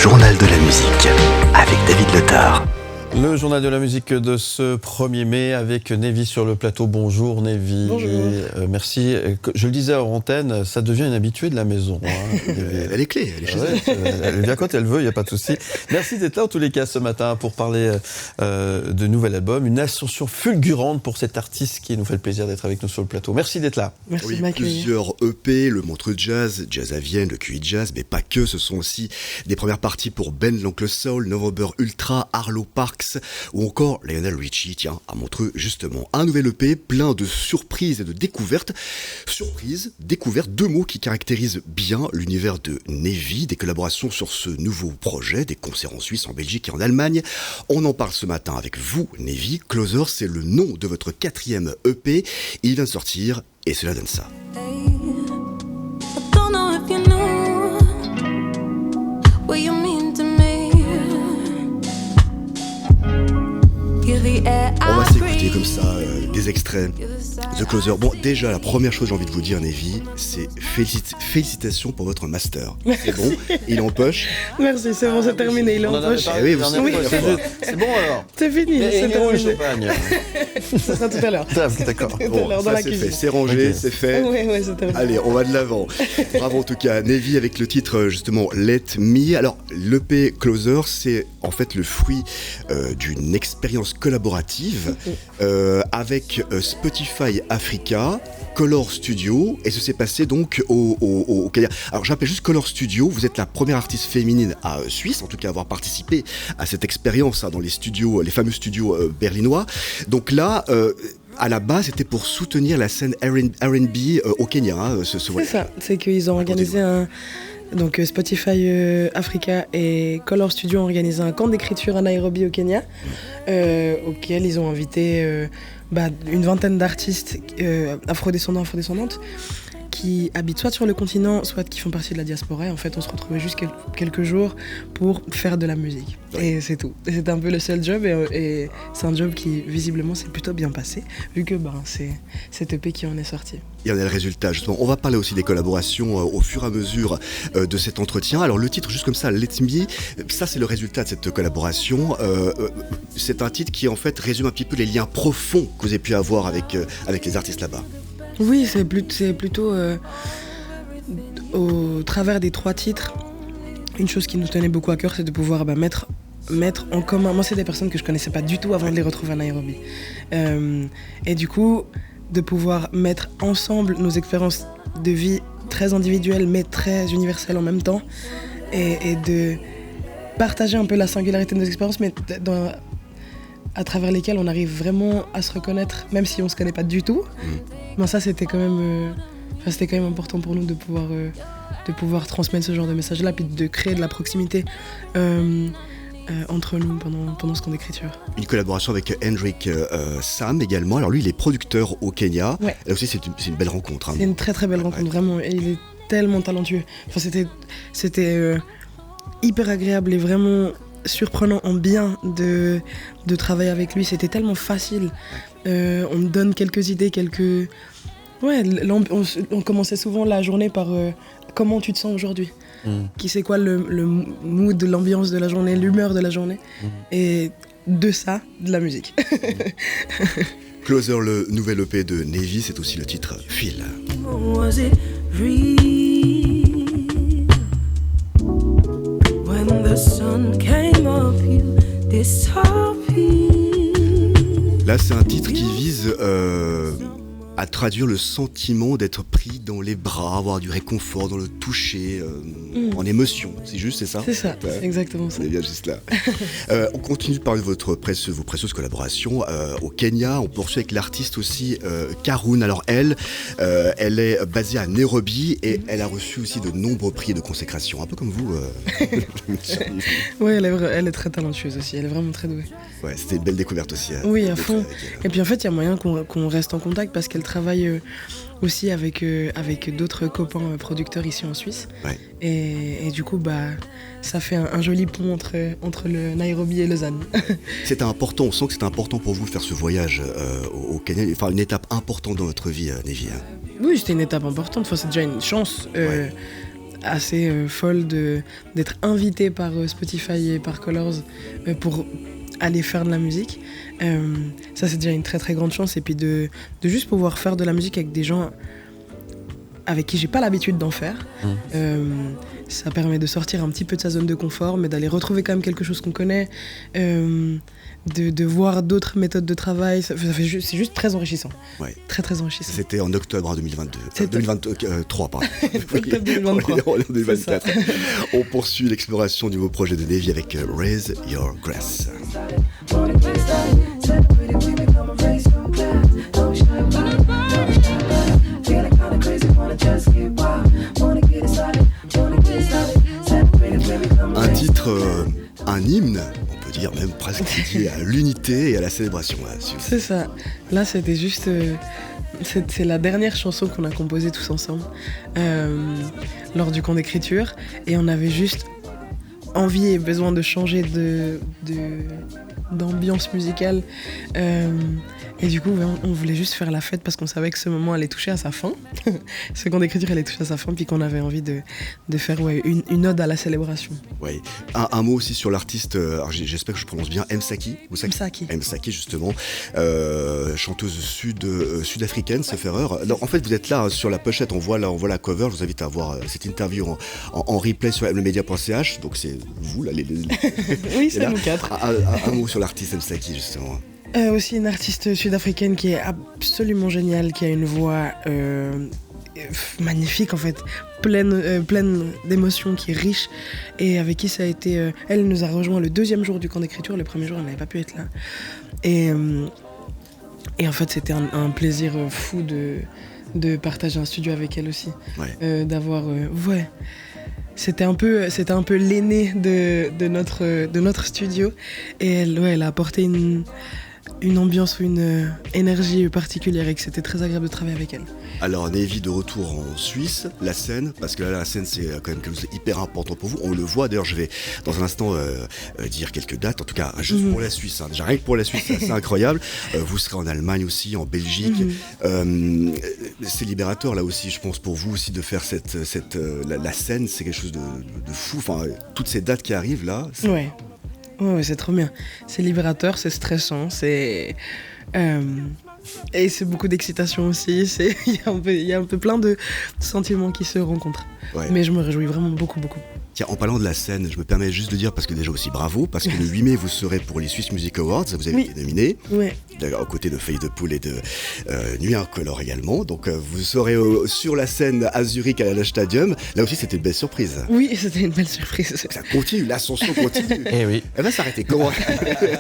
journal de la musique avec David Letard. Le journal de la musique de ce 1er mai avec Nevi sur le plateau. Bonjour Nevi. Bonjour. Merci. Je le disais hors antenne, ça devient une habituée de la maison. Elle est clé, elle est chez elle. Elle vient quand elle veut, il n'y a pas de souci. Merci d'être là en tous les cas ce matin pour parler de nouvel album. Une ascension fulgurante pour cet artiste qui nous fait le plaisir d'être avec nous sur le plateau. Merci d'être là. Merci de m'accueillir. Plusieurs EP, le Montreux Jazz, Jazz à Vienne, le QI Jazz, mais pas que, ce sont aussi des premières parties pour Ben l'Oncle Soul, November Ultra, Arlo Parks ou encore Lionel Richie, tiens, à Montreux justement. Un nouvel EP plein de surprises et de découvertes. Surprises, découvertes, deux mots qui caractérisent bien l'univers de Nevi, des collaborations sur ce nouveau projet, des concerts en Suisse, en Belgique et en Allemagne. On en parle ce matin avec vous, Nevi. Closer, c'est le nom de votre 4e EP. Il vient de sortir et cela donne ça. On va s'écouter comme ça des extraits The Closer. Bon, déjà, la première chose que j'ai envie de vous dire, Nevi, c'est félicitations pour votre master. C'est bon, il est en poche. Merci, c'est bon, c'est terminé, il est en poche. Ah oui, vous savez, c'est bon alors. C'est fini, c'est le terminé. champagne. Ça sera tout à l'heure. D'accord. Bon, dans ça la c'est cuisine. fait, c'est rangé, Ok. c'est fait. Ouais, c'est terminé. Allez, on va de l'avant. Bravo en tout cas, Nevi avec le titre justement Let Me. Alors, l'EP Closer, c'est en fait le fruit d'une expérience collaborative avec Spotify Africa, Color Studio, et ça s'est passé donc au Kenya. Alors j'appelle juste Color Studio, vous êtes la première artiste féminine à Suisse, en tout cas à avoir participé à cette expérience dans les studios, les fameux studios berlinois. Donc là, à la base, c'était pour soutenir la scène R&B au Kenya, ce C'est voyage. ça, c'est qu'ils ont organisé un... Donc Spotify Africa et Color Studio ont organisé un camp d'écriture à Nairobi au Kenya, auquel ils ont invité une vingtaine d'artistes afrodescendants, afrodescendantes, qui habitent soit sur le continent, soit qui font partie de la diaspora. Et en fait, on se retrouvait juste quelques jours pour faire de la musique. Et c'est tout. Et c'était un peu le seul job, et c'est un job qui, visiblement, s'est plutôt bien passé, vu que c'est cet EP qui en est sorti. Il y en a le résultat, justement. On va parler aussi des collaborations au fur et à mesure de cet entretien. Alors le titre, juste comme ça, Let Me, ça c'est le résultat de cette collaboration. C'est un titre qui en fait résume un petit peu les liens profonds que vous avez pu avoir avec les artistes là-bas. Oui, c'est plutôt au travers des 3 titres. Une chose qui nous tenait beaucoup à cœur, c'est de pouvoir mettre en commun. Moi, c'est des personnes que je connaissais pas du tout avant de les retrouver à Nairobi. Et du coup, de pouvoir mettre ensemble nos expériences de vie très individuelles, mais très universelles en même temps, et de partager un peu la singularité de nos expériences, mais à travers lesquelles on arrive vraiment à se reconnaître, même si on se connaît pas du tout. Mais ça, c'était quand même important pour nous de pouvoir transmettre ce genre de message-là, puis de créer de la proximité entre nous pendant ce camp d'écriture. Une collaboration avec Hendrik Sam également. Alors lui, il est producteur au Kenya. Ouais. Là aussi, c'est une belle rencontre. C'est une très très belle rencontre, vraiment. Et il est tellement talentueux. Enfin, c'était hyper agréable et vraiment surprenant en bien de travailler avec lui. C'était tellement facile. On me donne quelques idées, Ouais, on commençait souvent la journée par comment tu te sens aujourd'hui. Qui c'est quoi le mood, l'ambiance de la journée, l'humeur de la journée. Et de ça, de la musique. Closer, le nouvel EP de Nevi, c'est aussi le titre Feel. Was it real when the sun came up you disappeared? Là, c'est un titre qui vise à traduire le sentiment d'être pris dans les bras, avoir du réconfort dans le toucher, en émotion. C'est juste, c'est ça? C'est ça, Ouais. c'est exactement ça. C'est bien juste là. On continue de parler de vos précieuses collaborations au Kenya. On poursuit avec l'artiste aussi Karun. Alors elle est basée à Nairobi et elle a reçu aussi de nombreux prix de consécration, un peu comme vous. Oui, elle est très talentueuse aussi, elle est vraiment très douée. Ouais, c'était une belle découverte aussi. Oui, à d'être fond. avec elle. Et puis en fait, il y a moyen qu'on reste en contact parce qu'elle travaille aussi avec d'autres copains producteurs ici en Suisse. Ouais. Et du coup, ça fait un joli pont entre le Nairobi et Lausanne. C'était important, on sent que c'était important pour vous de faire ce voyage au Kenya, enfin une étape importante dans votre vie, Nevi. Oui, c'était une étape importante, enfin, c'est déjà une chance. Ouais. assez folle d'être invitée par Spotify et par Colors pour aller faire de la musique. Ça, c'est déjà une très très grande chance. Et puis de juste pouvoir faire de la musique avec des gens avec qui j'ai pas l'habitude d'en faire. Ça permet de sortir un petit peu de sa zone de confort, mais d'aller retrouver quand même quelque chose qu'on connaît, de voir d'autres méthodes de travail. C'est juste très enrichissant. Ouais. Très très enrichissant. C'était en octobre 2022. 2023, pardon. Octobre 2023. On est en 2024. On poursuit l'exploration du nouveau projet de Navy avec Raise Your Grass. Un titre, un hymne, on peut dire même presque dédié à l'unité et à la célébration. C'est ça. Là, c'était juste... c'est la dernière chanson qu'on a composée tous ensemble lors du camp d'écriture. Et on avait juste envie et besoin de changer d'ambiance musicale. Et du coup, on voulait juste faire la fête parce qu'on savait que ce moment allait toucher à sa fin. Ce camp d'écriture allait toucher à sa fin, puis qu'on avait envie de faire une ode à la célébration. Ouais. Un mot aussi sur l'artiste, j'espère que je prononce bien, Msaki. Msaki, justement, chanteuse sud-africaine, sauf erreur. Alors, en fait, vous êtes là sur la pochette, on voit la cover. Je vous invite à voir cette interview en replay sur mlemedia.ch. Donc c'est vous là, oui, c'est nous quatre. Un mot sur l'artiste Msaki, justement. Aussi une artiste sud-africaine qui est absolument géniale, qui a une voix magnifique en fait, pleine d'émotions, qui est riche et avec qui ça a été... elle nous a rejoint le 2e jour du camp d'écriture, le 1er jour elle n'avait pas pu être là. Et en fait c'était un plaisir fou de partager un studio avec elle aussi. Ouais. D'avoir... ouais. C'était un peu l'aîné de notre studio et elle a apporté une ambiance ou une énergie particulière et que c'était très agréable de travailler avec elle. Alors Navy de retour en Suisse, la scène, parce que là la scène c'est quand même quelque chose d'hyper important pour vous, on le voit, d'ailleurs je vais dans un instant dire quelques dates, en tout cas juste pour la Suisse, déjà rien que pour la Suisse c'est incroyable, vous serez en Allemagne aussi, en Belgique, c'est libérateur là aussi je pense pour vous aussi de faire la scène, c'est quelque chose de fou, enfin toutes ces dates qui arrivent là. Ouais, c'est trop bien. C'est libérateur, c'est stressant, c'est... et c'est beaucoup d'excitation aussi. Il y a un peu plein de sentiments qui se rencontrent. Ouais. Mais je me réjouis vraiment beaucoup. Tiens, en parlant de la scène, je me permets juste de dire, parce que déjà aussi bravo, parce que le 8 mai, vous serez pour les Swiss Music Awards, vous avez été nominé, aux côtés de Feuille de Poule et de Nuit Incolore également. Donc vous serez sur la scène à Zurich, à la Stadium. Là aussi, c'était une belle surprise. Oui, c'était une belle surprise. Ça continue, l'ascension continue. Eh oui. Elle va s'arrêter comment?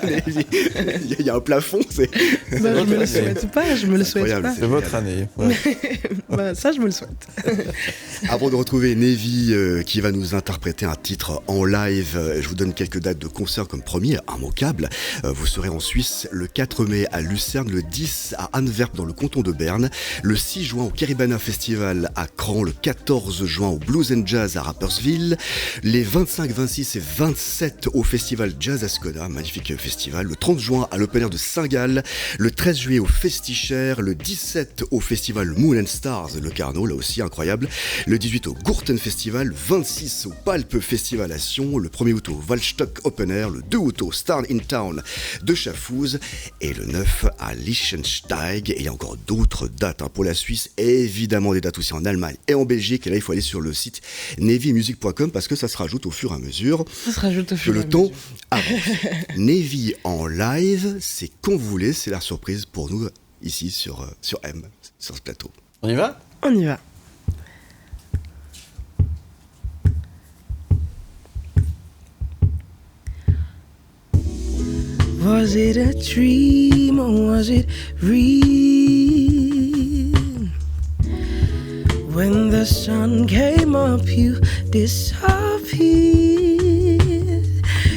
Il y a un plafond, c'est... je me le souhaite pas, C'est votre année. Ouais. Ça, je me le souhaite. Avant de retrouver Navy qui va nous interpréter un titre en live, je vous donne quelques dates de concert comme premier, immanquable. Vous serez en Suisse le 4 mai à Lucerne, le 10 à Antwerp dans le canton de Berne, le 6 juin au Caribana Festival à Caen, le 14 juin au Blues and Jazz à Rapperswil, les 25, 26 et 27 au Festival Jazz Ascona, magnifique festival, le 30 juin à l'Open Air de Saint-Gall, le 13 juillet au Festichère, le 17 au Festival Moon and Stars, le Carnot, là aussi incroyable, le 18 au Gurten Festival, 26 au Palpe Festival à Sion, le 1er août au Waldstock Open Air, le 2 août au Star in Town de Schaffhouse et le 9 à Liechtensteig. Et il y a encore d'autres dates pour la Suisse, et évidemment des dates aussi en Allemagne et en Belgique. Et là, il faut aller sur le site navymusic.com parce que ça se rajoute au fur et à mesure. Ça se rajoute au fur et à mesure. Le temps avance. Navy en live, c'est quand vous voulez, c'est la surprise pour nous ici sur M, sur ce plateau. On y va ? On y va. Was it a dream or was it real? When the sun came up, you disappeared.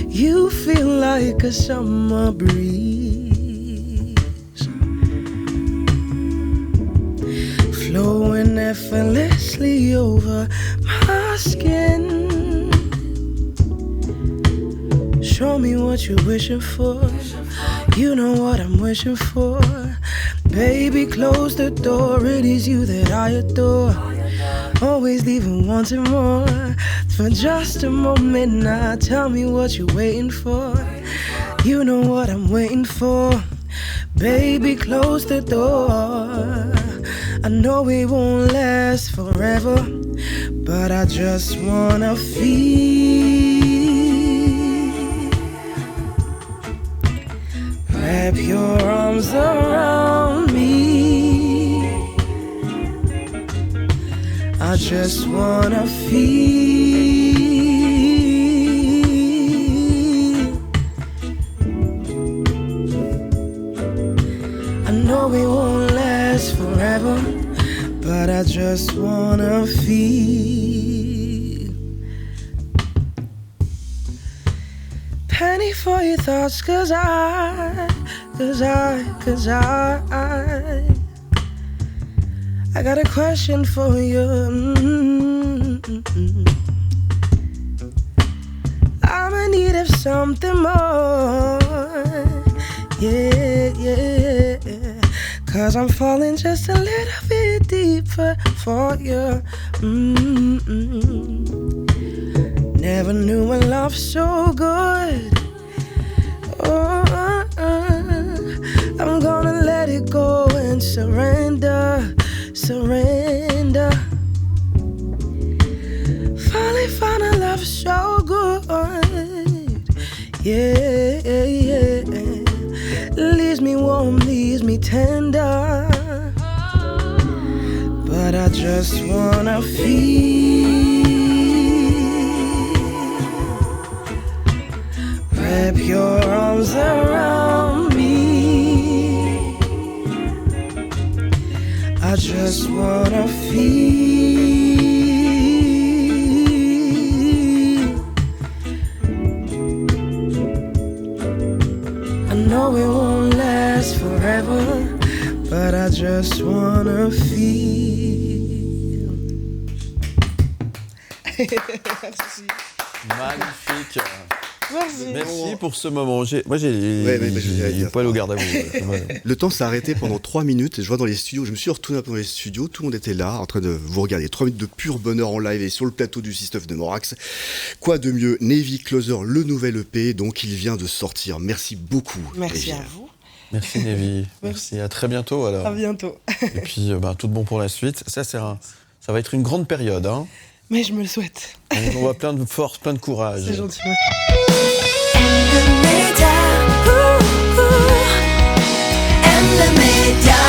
You feel like a summer breeze, flowing effortlessly over my skin. Show me what you're wishing for. You know what I'm wishing for. Baby, close the door. It is you that I adore. always leaving wanting more. For just a moment now, tell me what you're waiting for. You know what I'm waiting for. Baby, close the door. I know it won't last forever, but I just wanna feel. Wrap your arms around me. I just wanna feel. I know it won't last forever, but I just wanna feel. Penny for your thoughts, cause I got a question for you. I'm in need of something more. Yeah, yeah. Cause I'm falling just a little bit deeper for you. Never knew a love so good. Oh, I'm gonna let it go and surrender. Finally found a love so good. Yeah, yeah. Leaves me warm, leaves me tender. But I just wanna feel. Wrap your arms around me. I just wanna feel. I know it won't last forever, but I just wanna feel. Magnifique. Merci. Merci pour ce moment. Moi, j'ai Ouais, les poils au garde à vous. Le temps s'est arrêté pendant 3 minutes. Je vois dans les studios, je me suis retourné un peu dans les studios, tout le monde était là, en train de vous regarder. 3 minutes de pur bonheur en live et sur le plateau du Système de Morax. Quoi de mieux, Navy Closer, le nouvel EP, donc il vient de sortir. Merci beaucoup. Merci Navy. à vous. Merci Navy. Merci. À très bientôt alors. À bientôt. Et puis, tout de bon pour la suite. Ça va être une grande période. Hein. Mais je me le souhaite. On voit plein de force, plein de courage. C'est gentil. And the media,